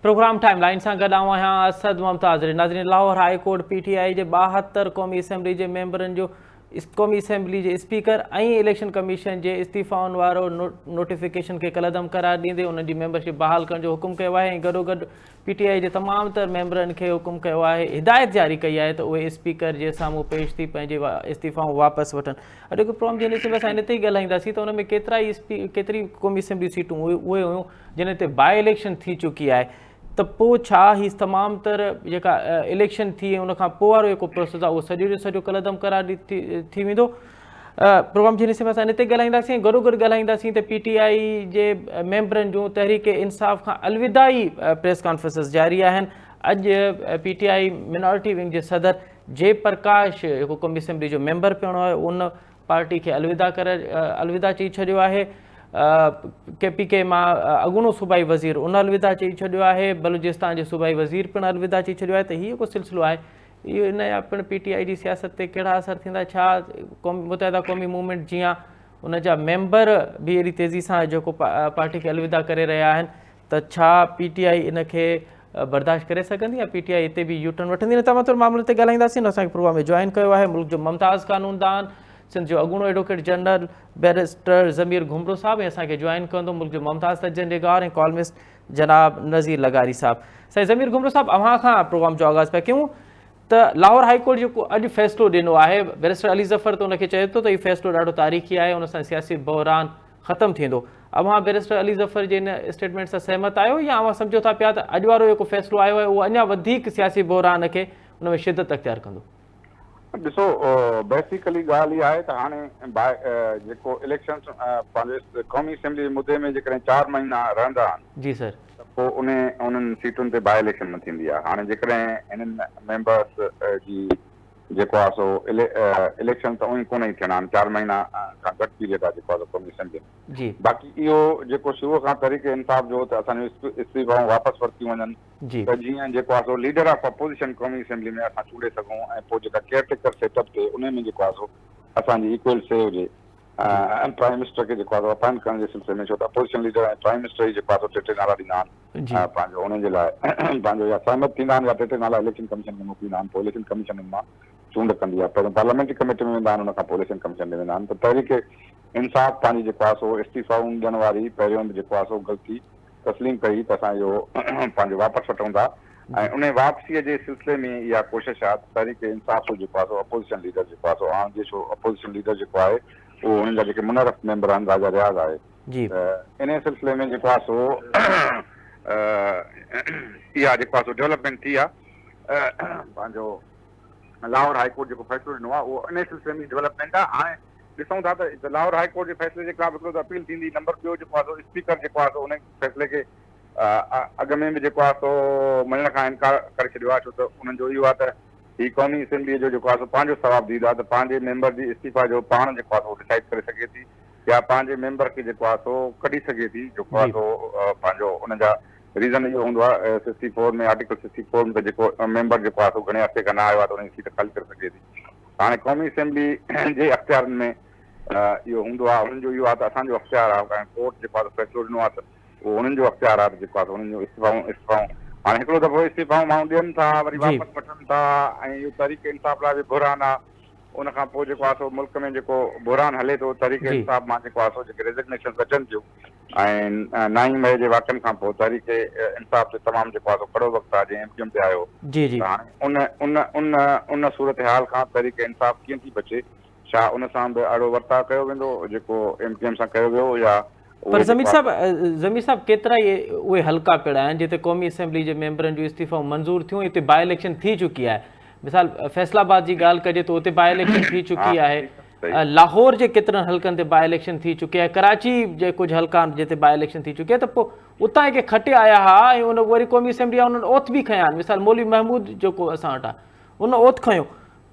Programme time line से गॾु आहियां असद मुमताज़। नाज़रीन, लाहौर हाई कोर्ट PTI जे 72 क़ौमी असेंबली जे मेंबरनि जो क़ौमी असेंबली जे स्पीकर ऐं इलेक्शन कमीशन जे इस्तीफ़ाउनि वारो नोटिफिकेशन खे कलअदम करार ॾींदे उन्हनि जी मेंबरशिप बहाल करण जो हुकुम कयो आहे ऐं गॾोगॾु PTI जे तमामु तर मेंबरनि खे हुकुम कयो आहे, हिदायत जारी कई आहे त उहे स्पीकर जे साम्हूं पेश थी पंहिंजे इस्तीफ़ाऊं वापसि वठनि। अॼु प्रोग्राम जे हिन असां हिन ते ई ॻाल्हाईंदासीं त उन में केतिरी क़ौमी असेंबली सीटूं उहे हुयूं जिन ते बाय इलेक्शन थी चुकी आहे, त पोइ छा ही तमामु तर जेका इलेक्शन थी उन खां पोइ वारो जेको प्रोसेस आहे उहो सॼो जो सॼो कलअदम करार थी वेंदो। प्रोग्राम जे हिन असां हिन ते ॻाल्हाईंदासीं, गॾोगॾु ॻाल्हाईंदासीं त PTI जे मेंबरनि जूं तहरीक इंसाफ़ खां अलविदाई प्रेस कॉन्फ्रेंसिस जारी आहिनि। अॼु PTI मिनॉरिटी विंग जे सदर जय प्रकाश जेको क़ौमी असेंबली जो मेंबर पियो आहे उन पार्टी खे अलविदा चई छॾियो आहे। KPK मां अॻूणो सूबाई वज़ीर उन अलविदा चई छॾियो आहे। बलूचिस्तान जे सूबाई वज़ीर पिणु अलविदा चई छॾियो आहे। त हीउ जेको सिलसिलो आहे इहो इन जा पिणु PTI जी सियासत ते कहिड़ा असर थींदा? छा मुतहदा क़ौमी मूवमेंट जीअं उन जा मेंबर बि अहिड़ी तेज़ी सां जेको पार्टी खे अलविदा करे रहिया आहिनि, त छा PTI इन खे बर्दाश्त करे सघंदी या PTI हिते बि यूटर्न वठंदी? इन तमामु मामले ते ॻाल्हाईंदासीं। असांखे प्रोग्राम में जॉइन कयो आहे मुल्क जो मुमताज़ कानूनदान, सिंध जो अॻूणो एडवोकेट जनरल बैरिस्टर ज़मीर घुमरो साहब, ऐं असांखे जॉइन कंदो मुल्क जो मुमताज़ तजनिगार ऐं कॉलमिस्ट जनाब नज़ीर लगारी साहब। साईं ज़मीर घुमरो साहब, अव्हां खां प्रोग्राम जो आगाज़ पिया कयूं त लाहौर हाई कोर्ट जेको अॼु फ़ैसिलो ॾिनो आहे, बैरिस्टर अली ज़फ़र त उनखे चए थो त हीउ फ़ैसिलो ॾाढो तारीख़ी आहे, उन सां सियासी बहरान ख़तमु थींदो। अव्हां बैरिस्टर अली ज़फ़र जे हिन स्टेटमेंट सां सहमत आहियो या अव्हां सम्झो था पिया त अॼु वारो जेको फ़ैसिलो आयो आहे उहो अञा वधीक सियासी बहरान खे उन में शिदत अख़्तियार कंदो? ॾिसो, बेसिकली ॻाल्हि इहा आहे त हाणे जेको इलेक्शन पंहिंजे क़ौमी असेंबली जे मुदे में जेकॾहिं 4 महीना रहंदा आहिनि जी सर, त पोइ उन्हनि सीटुनि ते बाय इलेक्शन न थींदी आहे। हाणे जेकॾहिं हिननि मेंबर्स जी जेको आहे सो इलेक्शन त उहे कोन ई थियणा आहिनि, 4 महीना खां घटि पीरियड आहे जेको आहे क़ौमी असेंबली में। जी बाक़ी इहो जेको शुरूअ खां तरीक़े इंसाफ़ जो त असांजो इस्तीफ़ाऊं वापसि वरितियूं वञनि, जी त जीअं जेको आहे सो लीडर ऑफ अपोज़िशन क़ौमी असेंबली में असां चूंडे सघूं ऐं पोइ जेका केयरटेकर सेटअप थिए उन में जेको आहे सो असांजी इक्वल से हुजे। प्राइम मिनिस्टर खे जेको आहे अपॉइंट करण जे सिलसिले में, छो त अपोज़िशन लीडर ऐं प्राइम मिनिस्टर ई जेको आहे सो टे नाला ॾींदा आहिनि पंहिंजो उन्हनि जे लाइ पंहिंजो या सहमत थींदा आहिनि या टे नाला इलेक्शन कमीशन खे मोकिलींदा आहिनि। पोइ इलेक्शन कमीशन मां चूंड कंदी आहे, पहिरियों पार्लियामेंट्री कमेटी में वेंदा आहिनि, उन खां पोइ इलेक्शन कमीशन में वेंदा आहिनि। त तहरीक इंसाफ़ पंहिंजी जेको आहे सो इस्तीफ़ाऊं ॾियण वारी पहिरियों जेको आहे सो ग़लती तस्लीम कई त असां इहो पंहिंजो वापसि वठूं था ऐं उन वापसीअ जे सिलसिले में इहा कोशिशि आहे तहरीक इंसाफ़ जेको आहे सो अपोज़िशन लीडर जेको आहे सो हाणे ॾिसो अपोज़िशन लीडर जेको आहे उहो हुननि जा जेके मुनरफ़ मेंबर आहिनि, राजा रियाज़ आहे, त इन सिलसिले में जेको आहे सो इहा जेको आहे सो डेवलपमेंट थी आहे। पंहिंजो लाहौर हाई कोर्ट जेको फ़ैसिलो ॾिनो आहे उहो इन सिलसिले में डेवलपमेंट आहे। हाणे ॾिसूं था त लाहौर हाई कोर्ट जे फ़ैसिले जे ख़िलाफ़ हिकिड़ो त अपील थींदी। नंबर ॿियो जेको आहे सो स्पीकर जेको आहे सो उन फ़ैसिले खे अॻ में बि जेको आहे सो मञण खां इनकार करे छॾियो आहे, छो त उन्हनि जो इहो आहे त हीअ क़ौमी असेंबलीअ जो जेको आहे सो पंहिंजो सवाबु ॾींदो आहे त पंहिंजे मेंबर जी इस्तीफ़ा जो पाण जेको आहे सो डिसाइड करे सघे थी या पंहिंजे मेंबर खे जेको आहे सो कढी सघे थी। जेको आहे सो पंहिंजो उन जा रीज़न इहो हूंदो आहे 64 में आर्टिकल 64 में त जेको मेंबर जेको आहे सो घणे हफ़्ते खां न आयो आहे त उनजी सीट ख़ाली करे सघे थी। हाणे क़ौमी असेंबली जे अख़्तियारनि में इहो हूंदो आहे, उन्हनि जो इहो आहे त असांजो अख़्तियार आहे ऐं कोर्ट जेको आहे फ़ैसिलो ॾिनो आहे त उहो उन्हनि जो अख़्तियार आहे जेको आहे उन्हनि जो इस्तीफ़ाऊं हाणे हिकिड़ो दफ़ो इस्तीफ़ाऊं माण्हू ॾियनि था, वरी वापसि वठनि था ऐं इहो तहरीक इंसाफ़ लाइ बि बहरान आहे। उन खां पोइ जेको आहे सो मुल्क में जेको बहरान हले थो तहरीक इंसाफ़ मां जेको आहे सो जेके रेज़िग्नेशन अचनि थियूं ऐं 9 मई जे वाक़िअनि खां पोइ तहरीक इंसाफ़ ते तमामु जेको आहे सो कड़ो वक़्तु आहे जंहिं MQM ते आयो। त हाणे उन सूरत हाल खां तहरीक इंसाफ़ कीअं थी बचे? छा उन सां बि अहिड़ो वर्ताव कयो वेंदो जेको MQM सां कयो वियो या? पर ज़मीर साहब केतिरा ई उहे हल्का पिड़ा आहिनि जिते क़ौमी असेंबली जे मेंबरनि जूं इस्तीफ़ाऊं मंज़ूर थियूं, हिते बाय इलेक्शन थी चुकी आहे। मिसाल फैसलाबाद जी ॻाल्हि कजे त उते बाय इलेक्शन थी चुकी आहे, लाहौर जे केतिरनि हल्कनि ते बाय इलेक्शन थी चुकी आहे, कराची जे कुझु हल्का आहिनि जिते बाय इलेक्शन थी चुकी आहे। त पोइ उतां के खटे आया हुआ ऐं उन वरी क़ौमी असेंबली आहे उन्हनि ओथ बि खयां आहिनि। मिसाल मौलवी महमूद जेको असां वटि आहे उन ओथ खयो,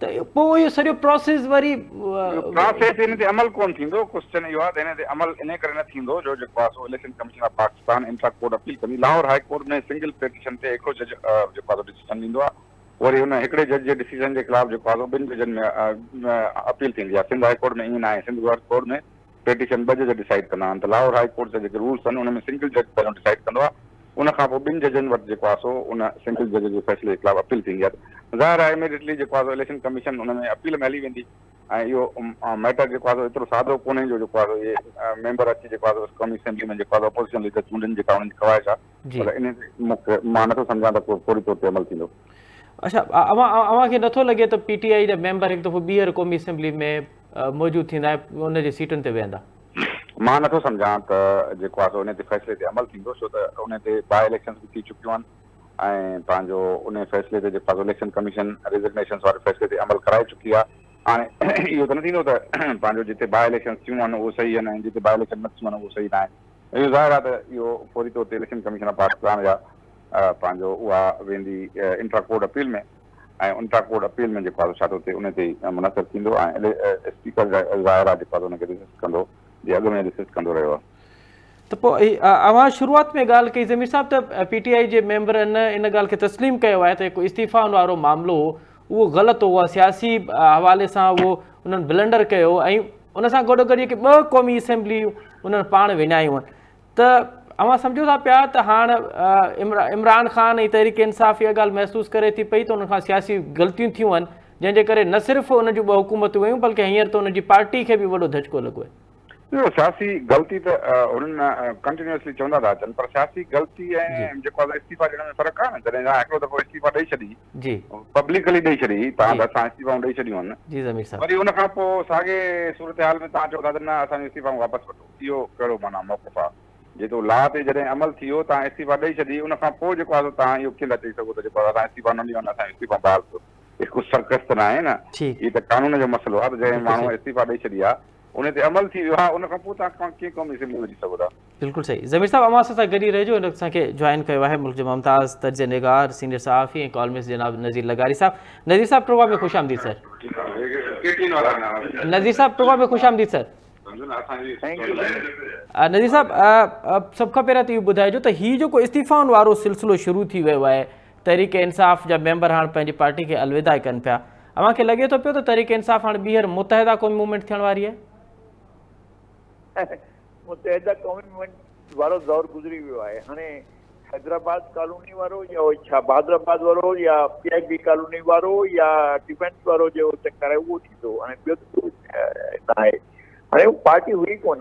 त पोइ इहो सॼो प्रोसेस वरी इन ते अमल कोन थींदो। क्वेश्चन इहो आहे त हिन ते अमल इन करे न थींदो जो जेको आहे सो election commission of Pakistan intra court appeal कंदी। लाहौर हाई कोर्ट में सिंगल पिटीशन ते हिकिड़ो जज जेको आहे डिसीजन ॾींदो आहे, वरी हुन हिकिड़े जज जे डिसीजन जे ख़िलाफ़ जेको आहे ॿिनि जजनि में अपील थींदी आहे। सिंध हाई कोर्ट में ईअं न आहे, सिंध हाई कोर्ट में पिटीशन 2 जज डिसाइड कंदा आहिनि। त लाहौर हाई कोर्ट जा जेके रूल्स आहिनि उन में सिंगल जज पहिरियों डिसाइड कंदो आहे, उन खां पोइ 2 जजनि वटि जेको आहे सो उन सिंगल जज जे फ़ैसिले जे ख़िलाफ़ अपील थींदी आहे। ज़ाहिर आहे इमीडिएटली जेको आहे इलेक्शन कमीशन उन में अपील में हली वेंदी ऐं इहो मैटर जेको आहे एतिरो सादो कोन्हे जो जेको आहे इहे मेंबर अची जेको आहे क़ौमी असेंबली में जेको आहे अपोज़िशन लीडर चूंडनि जेका उन्हनि जी ख़वाहिश आहे पर इन मूंखे मां नथो सम्झां त को पूरी तौर ते अमल थींदो। अच्छा, अव्हांखे नथो लॻे त PTI जा मेंबर हिकु दफ़ो ॿीहर क़ौमी असेंबली में मौजूदु थींदा ऐं उनजे सीटुनि ते वेहंदा? मां नथो सम्झां त जेको आहे सो उन ते फ़ैसिले ते अमल थींदो छो त उन ते बाय इलेक्शन्स बि थी चुकियूं आहिनि ऐं पंहिंजो उन फ़ैसिले ते जेको आहे इलेक्शन कमीशन रिज़िग्नेशन्स वारे फ़ैसिले ते अमल कराए चुकी आहे। हाणे इहो त न थींदो त पंहिंजो जिते बाय इलेक्शन्स थियूं आहिनि उहो सही आहिनि ऐं जिते बाय इलेक्शन न थियूं आहिनि उहो सही न आहिनि। इहो ज़ाहिर आहे त इहो फौरी तौर ते इलेक्शन कमीशन ऑफ पाकिस्तान जा पंहिंजो उहा वेंदी इंट्रा कोर्ट अपील में ऐं इंट्रा कोर्ट अपील में जेको आहे छा थो थिए उन ते मुनक़िद थींदो ऐं स्पीकर ज़ाहिर आहे जेको आहे उनखे रिसिस्ट कंदो जे अॻु में रिसिस्ट कंदो रहियो आहे। त पोइ अव्हां शुरूआत में ॻाल्हि कई ज़मीर साहब त PTI जे मेंबरनि इन ॻाल्हि खे तस्लीम कयो आहे त जेको इस्तीफ़ाउनि वारो मामिलो उहो ग़लति हो, सियासी हवाले सां उहो उन्हनि ब्लंडर कयो ऐं उन सां गॾोगॾु जेके 2 क़ौमी असेंबलियूं उन्हनि पाण विञायूं आहिनि। त अव्हां सम्झो था पिया त हाणे इमरान ख़ान ऐं तहरीक इंसाफ़ इहा ॻाल्हि महसूसु करे थी पई त उन खां सियासी ग़लतियूं थियूं आहिनि जंहिंजे करे न सिर्फ़ु उन जूं 2 हुकूमतूं वयूं बल्कि हींअर त उनजी पार्टी खे बि वॾो धचको लॻो आहे। सियासी ग़लती त उन्हनि कंटिन्यूअसली चवंदा था अचनि पर सियासी ग़लती ऐं जेको आहे इस्तीफ़ा ॾियण में फ़र्क़ु आहे न। जॾहिं हिकिड़ो दफ़ो इस्तीफ़ा ॾेई छॾी जी पब्लिकली ॾेई छॾी तव्हां त असां इस्तीफ़ाऊं ॾेई छॾियूं आहिनि जी ज़मीर साहब, वरी उन खां पोइ साॻे सूरत हाल में तव्हां चओ था त न असांजो इस्तीफ़ाऊं वापसि वठो, इहो कहिड़ो माना मौक़िफ़ आहे? जेको ला ते जॾहिं अमल थी वियो तव्हां इस्तीफ़ा ॾेई छॾी उन खां पोइ जेको आहे तव्हां इहो कीअं चई सघो त जेको आहे असां इस्तीफ़ा न ॾियूं असांजो इस्तीफ़ा बहाल कयो? कुझु सर्कस त न आहे न, हीअ त कानून जो मसइलो आहे त जंहिं माण्हूअ इस्तीफ़ा ॾेई छॾी आहे उन ते अमल थी वियो आहे उन खां पोइ तव्हां कीअं क़ौमी असेंबली वञी सघो था? बिल्कुलु सही। ज़मीर साहब अव्हां सां गॾु रहिजो। हिन असांखे जॉइन कयो आहे मुल्क जे मुमताज़ तर्ज निगार सीनियर सहाफ़ी ऐं कॉलमिस्ट जनाब नज़ीर लगारी साहब। नज़ीर साहब प्रोग्राम में खुश आमदीद सर। नज़ीर साहब प्रोग्राम में खुश आमदीद सर। नज़ीर साहब सभ खां पहिरियों त इहो ॿुधाइजो त हीउ जेको इस्तीफ़ाउनि वारो सिलसिलो शुरू थी वियो आहे, तहरीक इंसाफ़ जा मेंबर हाणे पंहिंजी पार्टी खे अलविदा कनि पिया, अव्हांखे लॻे थो पियो त तहरीक इंसाफ़ हाणे ॿीहर मुतहदा क़ौमी मूवमेंट थियण वारी आहे? मुतहदा क़ौमी मूवमेंट वारो दौर गुज़री वियो आहे। हाणे हैदराबाद कॉलोनी वारो या छा बहादुराबाद वारो या PIB कॉलोनी वारो या डिफेंस वारो जो चक्कर आहे उहो थींदो। हाणे ॿियो त आहे हाणे उहा पार्टी हुई कोन।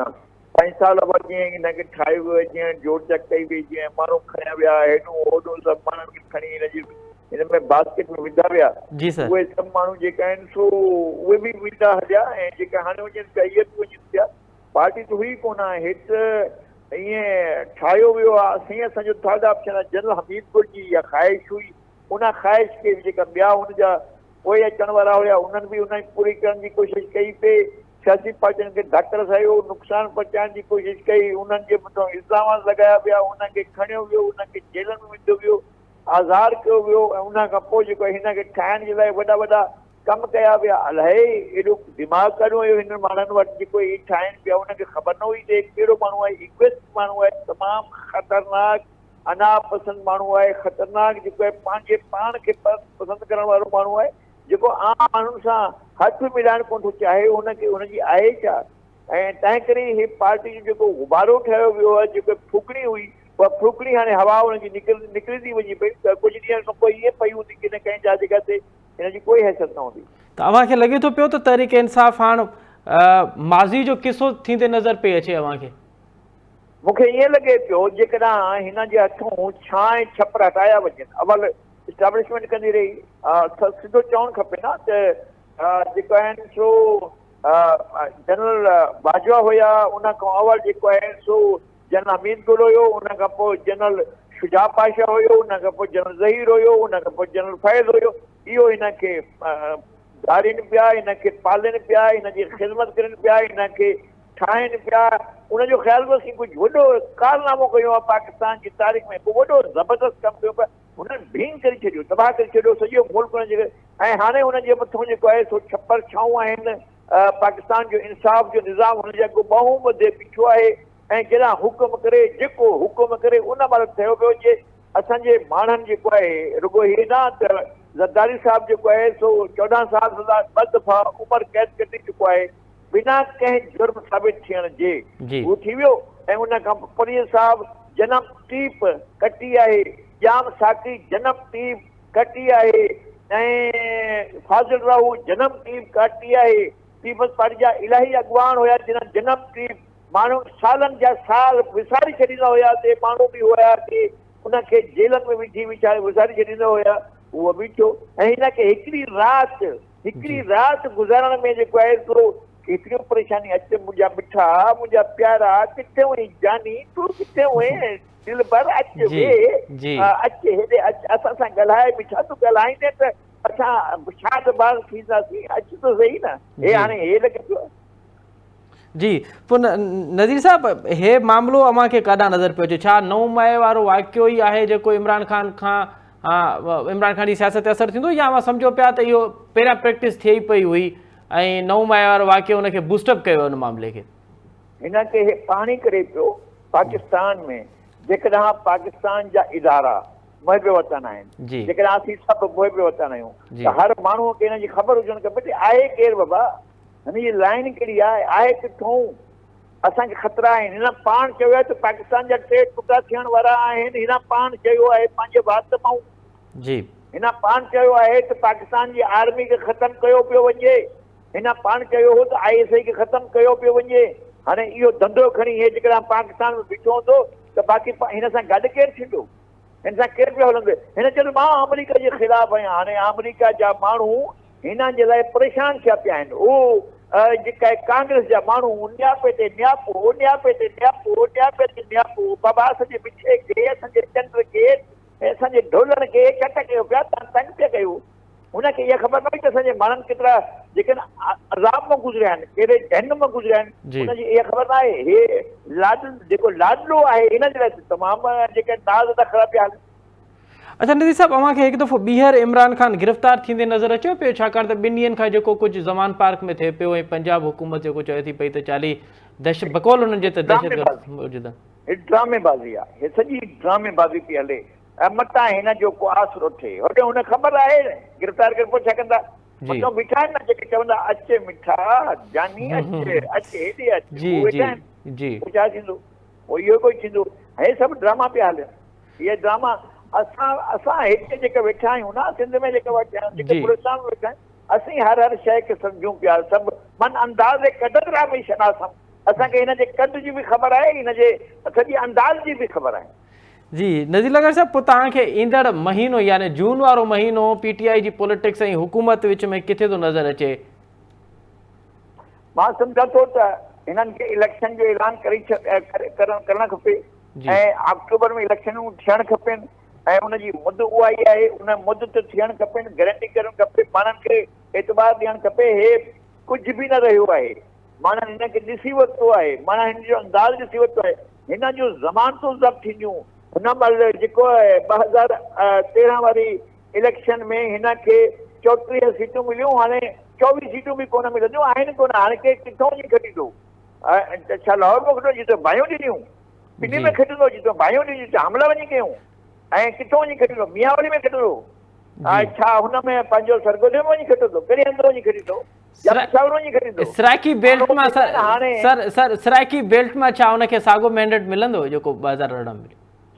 5 साल बाद जीअं हिनखे ठाहियो वियो, जीअं जोड़ जक कई वई, जीअं माण्हू खणिया विया हेॾो होॾो सभु माण्हुनि खे खणी हिन में बास्केट में विधा विया, उहे सभु माण्हू जेका आहिनि सो उहे बि विधा हलिया ऐं जेका हाणे वञनि पिया इहे बि वञनि पिया। पार्टी त हुई कोन। हिकु ईअं ठाहियो वियो आहे साईं असांजो थर्ड ऑप्शन आहे जनरल हमीदपुर जी इहा ख़्वाहिश हुई। उन ख़्वाहिश खे जेका ॿिया हुनजा पोइ अचण वारा हुया उन्हनि बि उन पूरी करण जी कोशिशि कई पई। सियासी पार्टियुनि खे धकु रसायो, नुक़सानु पहुचाइण जी कोशिशि कई, उन्हनि जे मथां इल्ज़ाम लॻाया विया, उनखे खणियो वियो, उनखे जेल में विधो वियो, आज़ादु कयो वियो ऐं उन खां पोइ जेको हिनखे ठाहिण जे लाइ वॾा वॾा कम कया विया। अलाए एॾो दिमाग़ काॾो हुयो हिन माण्हुनि वटि जेको हीअ ठाहिनि पिया, उनखे ख़बर न हुई त कहिड़ो माण्हू आहे, इक्वेस्ट माण्हू आहे, तमामु ख़तरनाक अनापसंद माण्हू आहे, ख़तरनाक जेको आहे पंहिंजे पाण खे पसंदि करण वारो माण्हू आहे जेको आम माण्हुनि सां हथ मिलाइण कोन थो चाहे, हुनखे हुनजी आहे छा। ऐं तंहिं करे हीअ पार्टी जो जेको गुबारो ठहियो वियो आहे, जेको फुकणी हुई उहा फुकणी हाणे हवा हुनजी निकिरी थी वञे पई। त कुझु ॾींहंनि खां पोइ इहे पई हूंदी की न कंहिं जा जॻह ते हिनजी कोई हैसियत न हूंदी। त अव्हांखे लॻे थो पियो त तहरीक इंसाफ़ हाणे माज़ी जो किसो थींदे नज़र पई अचे अव्हांखे? मूंखे ईअं लॻे पियो जेकॾहिं हिन जे हथूं छां ऐं छपर हटाया वञनि, अवल इस्टेब्लिशमेंट कंदी रही, सिधो चवणु खपे न त जेको आहिनि सो जनरल बाजवा हुया, उन खां अवल जेको आहे सो जनरल हमीद गुल हुयो, उन खां पोइ जनरल शुजा पाशा हुयो, उन खां पोइ जनरल ज़हीर हुयो, उन खां पोइ जनरल फैज़ हुयो। इहो हिनखे धारीनि पिया, हिनखे पालनि पिया, हिनजी ख़िदमत कनि पिया, हिनखे ठाहिनि पिया। उनजो ख़्यालु बसि कुझु वॾो कारनामो कयो आहे पाकिस्तान जी तारीख़ में, पोइ वॾो ज़बरदस्त कमु कयो पिया। हुननि भींग करे छॾियो, तबाह करे छॾियो सॼो मुल्क हुनजे। ऐं हाणे हुनजे मथां जेको आहे सो छपर छाऊं आहिनि। पाकिस्तान जो इंसाफ़ जो निज़ाम हुनजे अॻु ॿहूं ॿधे बीठो आहे ऐं जॾहिं हुकुम करे जेको हुकुम करे उन महिल थियो पियो जे असांजे माण्हुनि जेको आहे रुॻो हीअ न त ज़रदारी साहिबु जेको आहे सो 14 साल सज़ा 2 दफ़ा उमिरि क़ैद कटे चुको आहे बिना कंहिं जुर्म साबित थियण जे, उहो थी वियो। ऐं उन खां परीअ साहिबु जनम टीप कटी आहे, जाम साकी जनम टीप कटी आहे, ऐं फाज़िल राहू जनम टीप कटी आहे। पीपल्स पार्टी जा इलाही अॻवान हुया जिन जनम टीप माण्हू सालनि जा साल विसारे छॾींदा हुया, ते माण्हू बि हुया कि उनखे जेलनि में विझी विसारे छॾींदा हुया, उहो बि थियो। ऐं हिनखे हिकिड़ी राति गुज़ारण में जेको आहे एतिरो केतिरियूं परेशानी। अच मुंहिंजा मिठा, मुंहिंजा प्यारा, किथे हुई जानी, तूं किथे हुए दिल भर, अच वे, अच हेॾे अच, असां सां ॻाल्हाए बि छा तूं ॻाल्हाईंदे त असां छा त ॿार थींदासीं, अच त सही न। हे हाणे हे लॻे पियो। जी पोइ नज़ीर साहब हे मामिलो अव्हांखे काॾां नज़र पियो अचे? छा 9 मई वारो वाक़ियो ई आहे जेको इमरान ख़ान जी सियासत ते असरु थींदो, या अव्हां सम्झो पिया त इहो पहिरियां प्रैक्टिस थिए ई पई हुई ऐं 9 मई वारो वाक़ियो हुनखे बूस्टअप कयो हुन मामले खे? हिनखे हे पाणी करे पियो पाकिस्तान में। जेकॾहिं पाकिस्तान जा इदारा मुहिब वतन आहिनि, जेकॾहिं असीं सभु मुहिब वतन आहियूं, त हर माण्हूअ खे हिन जी ख़बर हुजणु खपे आहे केरु बाबा, हिन जी लाइन कहिड़ी आहे किथां, असांखे ख़तरा आहिनि। हिन पाण चयो आहे त पाकिस्तान जा 3 टुकड़ा थियण वारा आहिनि। हिन पाण चयो आहे पंहिंजे वात मां, हिन पाण चयो आहे त पाकिस्तान जी आर्मी खे ख़तमु कयो पियो वञे। हिन पाण चयो हो त ISI खे ख़तमु कयो पियो वञे। हाणे इहो धंधो खणी हे जेकॾहिं पाकिस्तान में बीठो हूंदो त बाक़ी हिन सां गॾु केरु थींदो, हिन सां केरु पियो हलंदो? हिन चयो मां अमेरिका जे ख़िलाफ़ आहियां। हाणे अमेरिका जा माण्हू हिन जे लाइ परेशान थिया पिया आहिनि। उहो जेका कांग्रेस जा माण्हू न्यापे ते न्यापो, न्यापे ते न्यापो, न्यापे ते न्यापो, बाबा असांजे मिठे खे, असांजे चंड खे, असांजे ढोलनि खे चट कयो पिया, तंग पिया कयो। हुनखे इहा ख़बर न हुई त असांजे माण्हुनि केतिरा जेके अज़ाब मां गुज़रिया आहिनि, कहिड़े जहन्नम मां गुज़रिया आहिनि, हुनजी इहा ख़बर न आहे। हे जेको लाडलो आहे हिन जे लाइ तमामु जेके नाज़ था ख़राब पिया हलनि। अच्छा नज़ीर साहब अव्हांखे हिकु दफ़ो ॿीहर इमरान ख़ान गिरफ़्तार थींदे नज़र अचो पियो? छाकाणि त 2 ॾींहंनि खां जेको कुझु ज़मान पार्क में थिए पियो ऐं पंजाब हुकूमत जेको चए थी पई त 40 बकौल हुननि जे त दहशतगर्द मौजूदु आहिनि। ड्रामेबाज़ी आहे, हे सॼी ड्रामेबाज़ी पई हले। मतां हिन जो को आसरो थिए, होॾे हुन ख़बर आहे गिरफ़्तार करे पोइ छा कंदा? मथां बीठा आहिनि न जेके चवंदा अचे मिठा जानी, अचे हेॾे अचे, छा थींदो? पोइ इहो कोई थींदो। हे सभु ड्रामा पिया हलनि। इहे ड्रामा असां हिते जेके वेठा आहियूं न, सिंध में जेके वेठा आहियूं, जेके गुलिस्तान में वेठा आहियूं, असीं हर शइ खे सम्झूं पिया, सभु मन अंदाज़ कदर में शनासम। असांखे हिन जे कद जी बि ख़बर आहे, हिन जे सॼी अंदाज़ जी बि ख़बर आहे। जी नज़ीर लगर साहब पोइ तव्हांखे ईंदड़ महीनो यानी जून वारो महीनो PTI जी पॉलिटिक्स ऐं हुकूमत विच में किथे थो नज़र अचे? मां सम्झां थो त हिननि खे इलेक्शन जो ऐलान करणु खपे ऐं अक्टूबर में इलेक्शनूं थियणु खपनि ऐं उनजी मुद उहा ई आहे। उन मुद ते थियणु खपनि, गारंटी करणु खपे, माण्हुनि खे एतबार ॾियणु खपे। हे कुझु बि न रहियो आहे, माण्हुनि हिनखे ॾिसी वरितो आहे, माण्हुनि हिन जो अंदाज़ ॾिसी वरितो आहे। हिन जो ज़मानतूं ज़ब्त थींदियूं। हुन महिल जेको 2013 वारी इलेक्शन में हिनखे 34 सीटूं मिलियूं, हाणे 24 सीटूं बि कोन मिलंदियूं, आहिनि कोन। हाणे के किथां जी खटींदो? छा लाहौर में खटो जिते बाहियूं ॾिनियूं, पिनी में खटींदो जिते बाहियूं ॾिनियूं, जिते हमला वञी कयूं, ऐं किथां वञी खटींदो? मियांवारी में खटींदो? छा हुन में पंहिंजो सरगोधे में वञी खटींदो? कहिड़े हंधि वञी खटींदो? सराइकी बेल्ट में छा हुनखे साॻियो मैंडेट मिलंदो जेको 2018 में?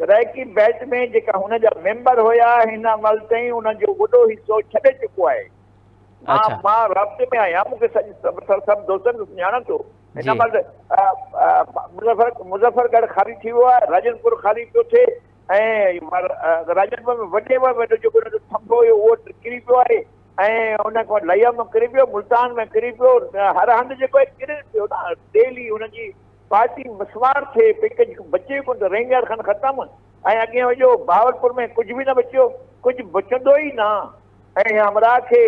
सराइकी बेल्ट में जेका हुन जा मेंबर हुया हिन महिल ताईं हुनजो वॾो हिसो छॾे चुको आहे। मां राब्ते में आहियां, मूंखे सभु दोस्तनि खे सुञाणां थो। हिन महिल मुज़फ़रगढ़ ख़ाली थी वियो आहे, राजनपुर ख़ाली पियो थिए ऐं राजनपुर में वॾे में वॾो जेको हुनजो थंभो हुयो उहो किरी पियो आहे ऐं हुन खां लया में किरी पियो, मुल्तान में किरी पियो, हर हंधि जेको आहे किरे पियो न। डेली हुनजी पार्टी मसवार थिए पई, बचे कोन, रेंगर खन ख़तमु ऐं अॻियां वञो भावलपुर में कुझु बि न बचियो, कुझु बचंदो ई न। ऐं हमरा खे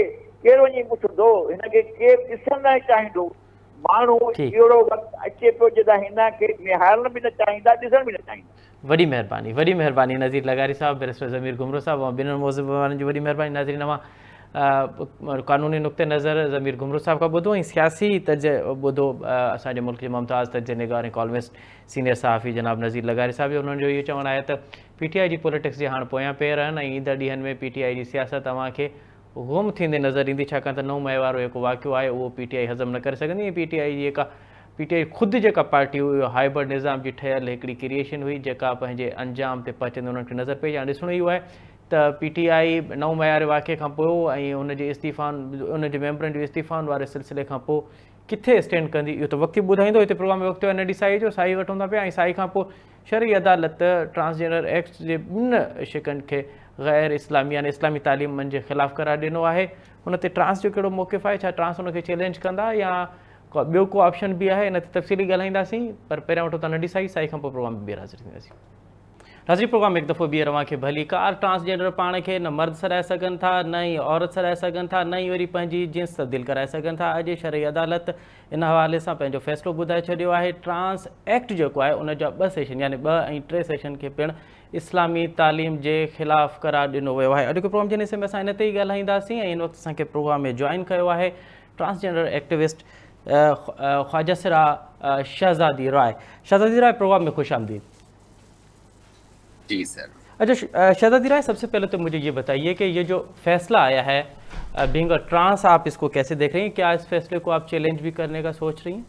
केरु वञी पुछंदो, हिनखे केरु ॾिसणु न चाहींदो। माण्हू अहिड़ो वक़्तु अचे पियो जॾहिं हिनखे निहारणु बि न चाहींदा, ॾिसणु बि न चाहींदा। वॾी महिरबानी नज़ीर लगारी साहब, बैरिस्टर ज़मीर घुमरो साहब ऐं ॿिन्हिनि मौज़ूअनि जी वॾी महिरबानी। नाज़रीन क़ानूनी नुक़्ते नज़र ज़मीर घुमरो साहब खां ॿुधो ऐं सियासी तर्ज ॿुधो असांजे मुल्क जे मुमताज़ तर्ज निगार ऐं कॉलमिस्ट सीनियर सहाफ़ी जनाब नज़ीर लगारी साहब। उन्हनि जो इहो चवणु आहे त PTI जी पॉलिटिक्स जे हाणे पोयां पेर आहिनि ऐं ईंदड़ ॾींहंनि में PTI जी सियासत तव्हांखे गुम थींदे नज़र ईंदी, छाकाणि त 9 मई वारो जेको वाक़ियो आहे उहो PTI हज़म न करे सघंदी ऐं PTI जी जेका पीटीआई ख़ुदि जेका पार्टी हुई हाइब्रिड निज़ाम जी ठहियल हिकिड़ी क्रिएशन हुई जेका पंहिंजे अंजाम ते पहुचंदे उन्हनि खे नज़र पई। हाणे ॾिसणो इहो आहे त पीटीआई 9 मई वारे वाक़े खां पोइ ऐं हुनजे इस्तीफ़ान उनजे मेंबरनि जे इस्तीफ़ान वारे सिलसिले खां पोइ किथे स्टैंड कंदी इहो त वक़्तु ई ॿुधाईंदो। हिते प्रोग्राम में वक़्तु ND साई जो साई वठूं था पिया ऐं साई खां पोइ शरई अदालत ट्रांसजेंडर एक्ट जे 2 शिकनि खे ग़ैर इस्लामी यानी इस्लामी तालीमनि जे ख़िलाफ़ु करार ॾिनो आहे। हुन ते ट्रांस जो कहिड़ो मौक़िफ़ आहे, छा ट्रांस हुनखे चैलेंज कंदा या ॿियो को ऑप्शन बि आहे, इन ते तफ़सीली ॻाल्हाईंदासीं। पर पहिरियां वठो था ND साई खां पोइ प्रोग्राम में ॿीहर हाज़िर थींदासीं। हाज़िरी प्रोग्राम एक दफ़ो ॿीहर अव्हांखे भली कार ट्रांसजेंडर पाण खे न मर्द सॾाए सघनि था, न ई औरत सॾाए सघनि था, न ई वरी पंहिंजी जिन्स तब्दील कराए सघनि था। अॼु शरई अदालत इन हवाले सां पंहिंजो फ़ैसिलो ॿुधाए छॾियो आहे। ट्रांस एक्ट जेको आहे उनजा 2 सेशन यानी 2 ऐं 3 सेशन खे पिणु इस्लामी तालीम जे ख़िलाफ़ु करार ॾिनो वियो आहे। अॼु जो प्रोग्राम जे हिसे में असां इन ते ई ॻाल्हाईंदासीं ऐं इन वक़्तु असांखे प्रोग्राम में जॉइन कयो आहे ट्रांसजेंडर एक्टिविस्ट ख्वाजा शहज़ादी राय। शहज़ादी राय, प्रोग्राम में खुश आमदीद। जी सर। अच्छा शहज़ादी राय, सबसे पहले तो मुझे ये बताइए कि ये जो फैसला आया है बीइंग अ ट्रांस, आप इसको कैसे देख रही हैं? क्या इस फैसले को आप चैलेंज भी करने का सोच रही हैं?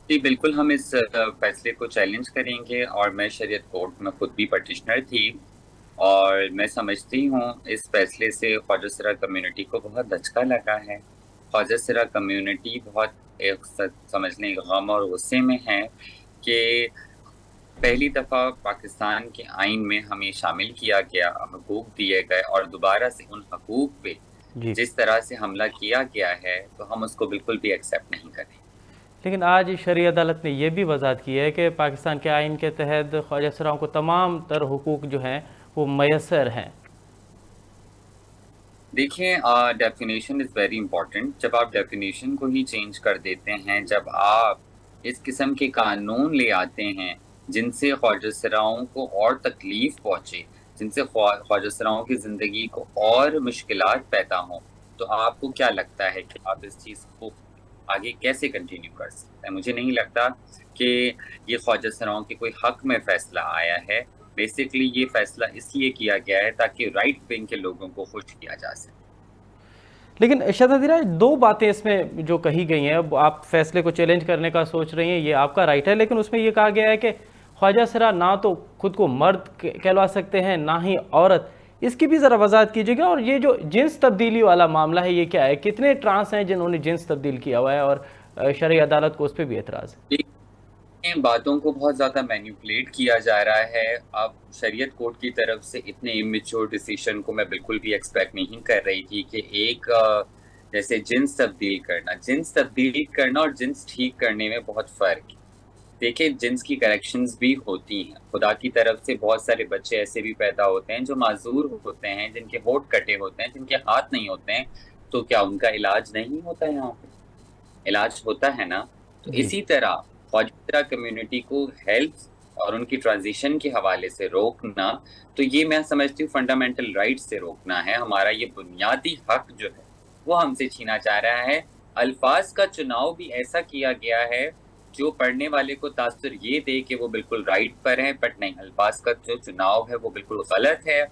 जी बिल्कुल, हम इस फैसले को चैलेंज करेंगे और मैं शरीयत कोर्ट में खुद भी पटिशनर थी और मैं समझती हूँ इस फैसले से ख्वाजा सरा कम्युनिटी को बहुत धचका लगा है। ख्वाजा सरा कम्युनिटी बहुत समझने गम और गुस्से में है कि पहली दफ़ा पाकिस्तान के आइन में हमें शामिल किया गया, हकूक़ दिए गए और दोबारा से उन हकूक़ पे जिस तरह से हमला किया गया है तो हम उसको बिल्कुल भी एक्सेप्ट नहीं करें। लेकिन आज शरई अदालत ने यह भी वजाहत की है कि पाकिस्तान के आइन के तहत ख्वाजा सराओं को तमाम तर हुकूक जो हैं वो मैसर हैं। देखिए, डेफिनेशन इज़ वेरी इंपॉर्टेंट। जब आप डेफिनेशन को ही चेंज कर देते हैं, जब आप इस किस्म के कानून ले आते हैं जिनसे ख्वाजा सराओं को और तकलीफ पहुँचे, जिनसे ख्वाजा सराओं की ज़िंदगी को और मुश्किलात पैदा हों, तो आपको क्या लगता है कि आप इस चीज़ को आगे कैसे कंटिन्यू कर सकते हैं? मुझे नहीं लगता कि ये ख्वाजा सराओं के कोई हक में फ़ैसला आया है। बेसिकली ये फैसला इसलिए किया गया है ताकि राइट विंग के लोगों को खुश किया जा सके। लेकिन शहज़ादी राय, 2 बातें इसमें जो कही गई हैं, आप फैसले को चैलेंज करने का सोच रही हैं, ये आपका राइट है, लेकिन उसमें ये कहा गया है कि ख्वाजा सरा ना तो खुद को मर्द कहलवा सकते हैं ना ही औरत। इसकी भी ज़रा वजाहत कीजिएगा। और ये जो जिन्स तब्दीली वाला मामला है ये क्या है? कितने ट्रांस हैं जिन्होंने जिन्स तब्दील किया हुआ है और शरई अदालत को उस पर भी एतराज़ है? इन बातों को बहुत ज़्यादा मैनिपुलेट किया जा रहा है। अब शरीयत कोर्ट की तरफ से इतने इमेच्योर डिसीजन को मैं बिल्कुल भी एक्सपेक्ट नहीं कर रही थी कि एक जैसे जिन्स तब्दील करना और जिन्स ठीक करने में बहुत फ़र्क है। देखिए, जिन्स की करेक्शंस भी होती हैं। खुदा की तरफ से बहुत सारे बच्चे ऐसे भी पैदा होते हैं जो माजूर होते हैं, जिनके होंठ कटे होते हैं, जिनके हाथ नहीं होते हैं, तो क्या उनका इलाज नहीं होता? यहाँ पे इलाज होता है ना। तो इसी तरह ख्वाजा कम्युनिटी को हेल्थ और उनकी ट्रांजिशन के हवाले से रोकना, तो ये मैं समझती हूँ फंडामेंटल राइट से रोकना है। हमारा ये बुनियादी हक जो है वो हमसे छीना चाह रहा है। अल्फाज का चुनाव भी ऐसा किया गया है जो पढ़ने वाले को तासुर ये दे कि वो बिल्कुल राइट पर है, बट नहीं, अल्फाज का जो चुनाव है वो बिल्कुल गलत है।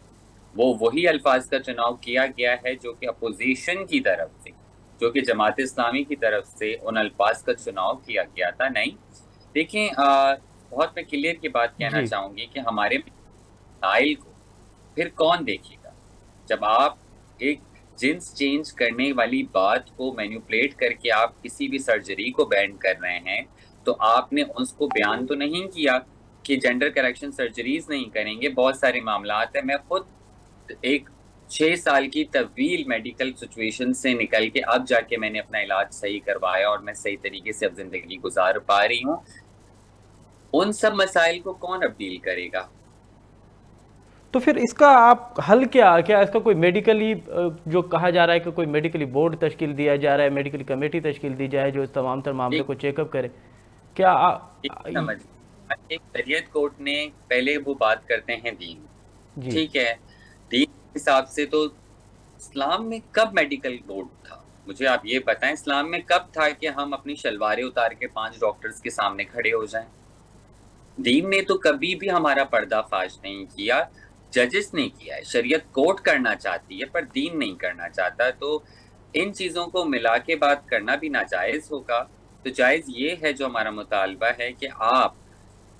वो वही अल्फाज का चुनाव किया गया है जो कि अपोजिशन की तरफ से, जो कि जमात इस्लामी की तरफ से उन अल्फाज का चुनाव किया गया था। नहीं, देखिए, बहुत मैं क्लियर की बात कहना चाहूँगी कि हमारे मसाइल को फिर कौन देखेगा? जब आप एक जिन्स चेंज करने वाली बात को मैनिपुलेट करके आप किसी भी सर्जरी को बैन कर रहे हैं, तो आपने उसको बयान तो नहीं किया कि जेंडर करेक्शन सर्जरीज नहीं करेंगे। बहुत सारे मामलात हैं। मैं खुद एक 6 साल की तवील मेडिकल सिचुएशन से निकल के अब जाके मैंने अपना इलाज सही करवाया और मैं सही तरीके से अब जिंदगी गुजार पा रही हूँ। उन सब मसाइल को कौन अब डील करेगा? तो फिर इसका आप हल क्या इसका कोई मेडिकली जो कहा जा रहा है कि कोई मेडिकली बोर्ड तश्कील दिया जा रहा है, मेडिकल कमेटी तश्कील दी जाए जो इस तमाम तर मामले को चेकअप करे, क्या समझ? एक शरीयत कोर्ट ने पहले वो बात करते हैं दीन, ठीक है, दीन के हिसाब से तो इस्लाम में कब मेडिकल बोर्ड था? मुझे आप ये बताएं, इस्लाम में कब था कि हम अपनी शलवारें उतार के 5 डॉक्टर्स के सामने खड़े हो जाएं? दीन ने तो कभी भी हमारा पर्दाफाश नहीं किया, जजेस ने किया है। शरीयत कोर्ट करना चाहती है पर दीन नहीं करना चाहता। तो इन चीज़ों को मिला के बात करना भी नाजायज़ होगा। तो जायज़ ये है जो हमारा मुतालबा है कि आप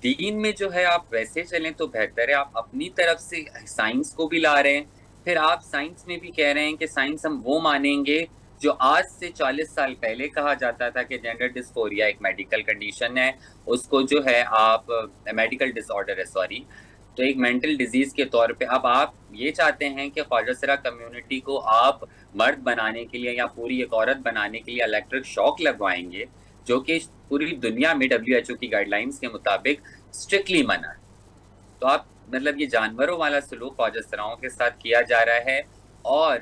दीन में जो है आप वैसे चलें तो बेहतर है। आप अपनी तरफ से साइंस को भी ला रहे हैं, फिर आप साइंस में भी कह रहे हैं कि साइंस हम वो मानेंगे जो आज से 40 साल पहले कहा जाता था कि जेंडर डिस्फोरिया एक मेडिकल कंडीशन है, उसको जो है आप मेडिकल डिसऑर्डर है सॉरी, तो एक मेंटल डिजीज़ के तौर पे अब आप ये चाहते हैं कि ख्वाजा सरा कम्युनिटी को आप मर्द बनाने के लिए या पूरी एक औरत बनाने के लिए इलेक्ट्रिक शॉक लगवाएँगे, जो कि पूरी दुनिया में WHO की गाइडलाइंस के मुताबिक स्ट्रिक्टली मना है। तो आप मतलब ये जानवरों वाला सलूक ख्वाजा सराओं के साथ किया जा रहा है और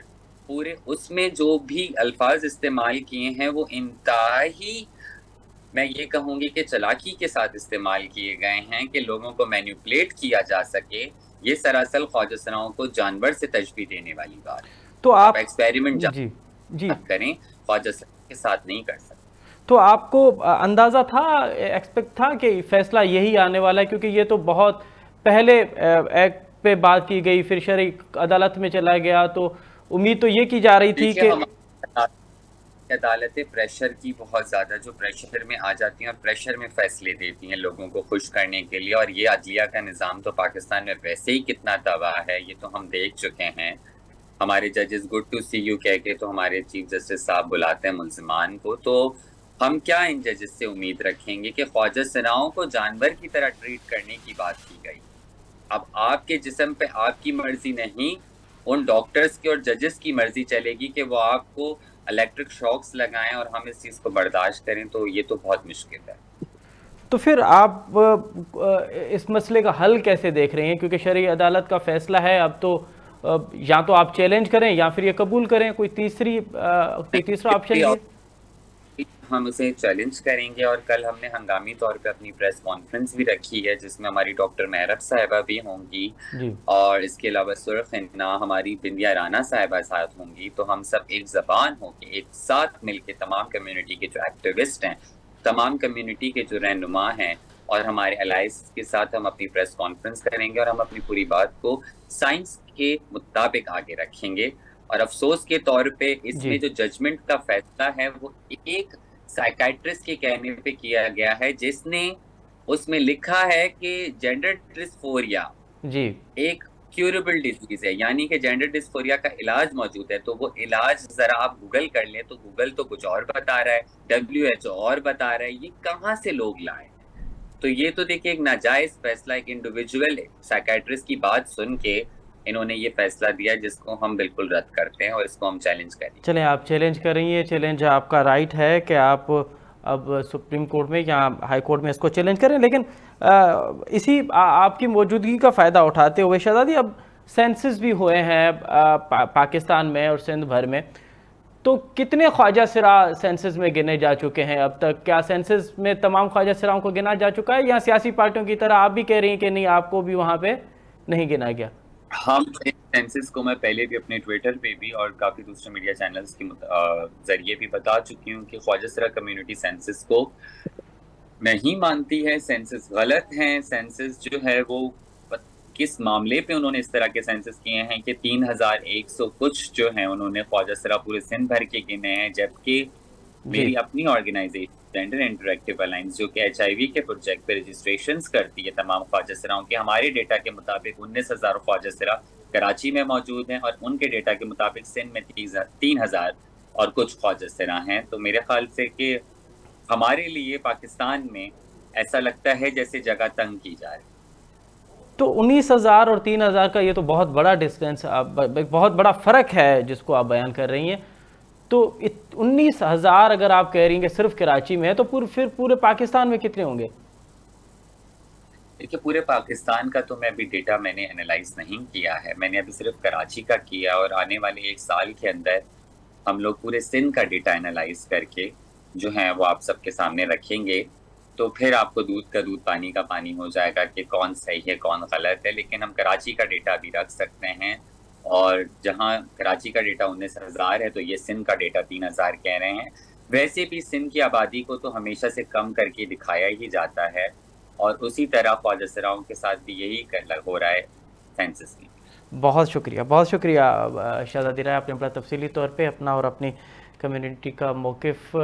पूरे उसमें जो भी अल्फाज इस्तेमाल किए हैं वो इंतहाई मैं ये कहूँगी कि चालाकी के साथ इस्तेमाल किए गए हैं कि लोगों को मैनिपुलेट किया जा सके। ये सरासर ख्वाजा सराओं को जानवर से तशबीह देने वाली बात है। तो आप एक्सपेरिमेंट जी जी करें, ख्वाजा सराओं के साथ नहीं कर सकते। तो आपको अंदाज़ा था, एक्सपेक्ट था कि फैसला यही आने वाला है, क्योंकि ये तो बहुत पहले एक्ट पे बात की गई, फिर शरई अदालत में चला गया, तो उम्मीद तो ये की जा रही थी कि अदालतें प्रेशर की बहुत ज़्यादा जो प्रेशर में आ जाती हैं और प्रेशर में फैसले देती हैं लोगों को खुश करने के लिए, और ये अदलिया का निज़ाम तो पाकिस्तान में वैसे ही कितना तबाह है ये तो हम देख चुके हैं। हमारे जजेस गुड टू सी यू कह के तो हमारे चीफ जस्टिस साहब बुलाते हैं मुल्ज़िमान को, तो हम क्या इन जजेस से उम्मीद रखेंगे कि ख्वाजा सराओं को जानवर की तरह ट्रीट करने की बात की गई। अब आपके जिस्म पे आपकी मर्जी नहीं, उन डॉक्टर्स की और जजेस की मर्जी चलेगी कि वो आपको इलेक्ट्रिक शॉक्स लगाएं और हम इस चीज़ को बर्दाश्त करें, तो ये तो बहुत मुश्किल है। तो फिर आप इस मसले का हल कैसे देख रहे हैं, क्योंकि शरई अदालत का फैसला है, अब तो या तो आप चैलेंज करें या फिर ये कबूल करें, कोई तीसरा ऑप्शन है? हम उसे चैलेंज करेंगे और कल हमने हंगामी तौर पे अपनी प्रेस कॉन्फ्रेंस भी रखी है जिसमें हमारी डॉक्टर मेहरब साहिबा भी होंगी और इसके अलावा सुर्ख हिना हमारी बिंदिया राना साहिबा साथ होंगी। तो हम सब एक ज़बान होकर एक साथ मिलके तमाम कम्युनिटी के जो एक्टिविस्ट हैं, तमाम कम्युनिटी के जो रहनुमा हैं और हमारे अलाइस के साथ हम अपनी प्रेस कॉन्फ्रेंस करेंगे और हम अपनी पूरी बात को साइंस के मुताबिक आगे रखेंगे। और अफसोस के तौर पे इसमें जो जजमेंट का फैसला है वो एक साइकाइट्रिस्ट के कहने पे किया गया है जिसने उसमें लिखा है कि जेंडर डिस्फोरिया जी एक क्यूरेबल डिजीज है, यानी कि जेंडर डिस्फोरिया का इलाज मौजूद है। तो वो इलाज जरा आप गूगल कर लें तो गूगल तो कुछ और बता रहा है, WHO और बता रहा है, ये कहाँ से लोग लाए। तो ये तो देखिए एक नाजायज फैसला, एक इंडिविजुअल साइकाइट्रिस्ट की बात सुन के इन्होंने ये फैसला दिया जिसको हम बिल्कुल रद्द करते हैं और इसको हम चैलेंज करेंगे। चलें, आप चैलेंज करेंगे, चैलेंज आपका राइट है कि आप अब सुप्रीम कोर्ट में या हाई कोर्ट में इसको चैलेंज करें, लेकिन इसी आपकी मौजूदगी का फ़ायदा उठाते हुए शहजादी, अब सेंसस भी हुए हैं पाकिस्तान में और सिंध भर में, तो कितने ख्वाजा सिरा सेंसस में गिने जा चुके हैं अब तक? क्या सेंसस में तमाम ख्वाजा सिराओं को गिना जा चुका है या सियासी पार्टियों की तरह आप भी कह रही हैं कि नहीं, आपको भी वहाँ पे नहीं गिना गया? हम सेंसस को मैं पहले भी अपने ट्विटर पे भी और काफ़ी दूसरे मीडिया चैनल्स के जरिए भी बता चुकी हूँ कि ख्वाजा सरा कम्युनिटी सेंसस को नहीं मानती है। सेंसस गलत हैं। सेंसस जो है वो किस मामले पे उन्होंने इस तरह के सेंसस किए हैं कि 3100 कुछ जो हैं उन्होंने ख्वाजा सरा पूरे सिंध भर के गिने हैं, जबकि मेरी अपनी ऑर्गेनाइजेशन जेंडर इंटरैक्टिव अलायंस जो कि HIV के प्रोजेक्ट पे रजिस्ट्रेशंस करती है तमाम ख्वाजा सराओं के, हमारे डेटा के मुताबिक 19,000 ख्वाजा सरा कराची में मौजूद हैं और उनके डेटा के मुताबिक सिंध में 3,000 और कुछ ख्वाजा सरा हैं। तो मेरे ख्याल से कि हमारे लिए पाकिस्तान में ऐसा लगता है जैसे जगह तंग की जा रही। तो 19,000 और 3,000 का ये तो बहुत बड़ा डिस्टेंस, बहुत बड़ा फ़र्क है जिसको आप बयान कर रही हैं। तो 19,000 अगर आप कह रही हैं कि सिर्फ कराची में है, तो फिर पूरे पाकिस्तान में कितने होंगे? देखिए, पूरे पाकिस्तान का तो मैं अभी डेटा मैंने एनालाइज नहीं किया है, मैंने अभी सिर्फ कराची का किया और आने वाले 1 साल के अंदर हम लोग पूरे सिंध का डेटा एनालाइज करके जो है वो आप सबके सामने रखेंगे। तो फिर आपको दूध का दूध पानी का पानी हो जाएगा कि कौन सही है कौन गलत है। लेकिन हम कराची का डेटा भी रख सकते हैं और जहां कराची का डेटा 19,000 है तो ये सिंध का डेटा 3,000 कह रहे हैं। वैसे भी सिंध की आबादी को तो हमेशा से कम करके दिखाया ही जाता है और उसी तरह ख्वाजा सराओं के साथ भी यही हो रहा है सेंसस में। बहुत शुक्रिया शहजादी राय, आपने बड़ा तफसीली तौर पे अपना और अपनी कम्युनिटी का मौक़िफ़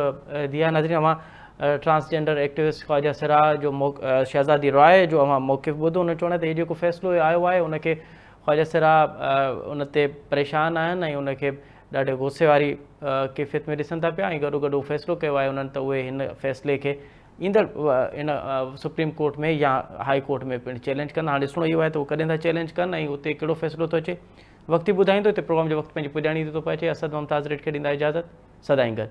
दिया। नाज़रीन, ट्रांसजेंडर एक्टिविस्ट ख्वाजा सिराज जो शहज़ादी राय जो अवां मौक़िफ़ ॿुधो उन चवण ते जेको फ़ैसिलो आयो आहे उनखे ख्वाजा सिराज उन ते परेशान आहिनि ऐं उनखे ॾाढे गुस्से वारी कैफ़ियत में ॾिसनि था पिया ऐं गॾो फ़ैसिलो कयो आहे उन्हनि त उहे हिन फ़ैसिले खे ईंदड़ इन सुप्रीम कोर्ट में या हाई कोर्ट में पिणु चैलेंज कंदा। हाणे ॾिसणो इहो आहे त उहे कॾहिं था चैलेंज कनि ऐं उते कहिड़ो फ़ैसिलो थो अचे। वक़्तु ॿुधाईंदो हिते प्रोग्राम जो वक़्तु पंहिंजी पुॼाणी थो पइजे। असद मुमताज़ रेड खे ॾींदा इजाज़त। सदाईं गॾु।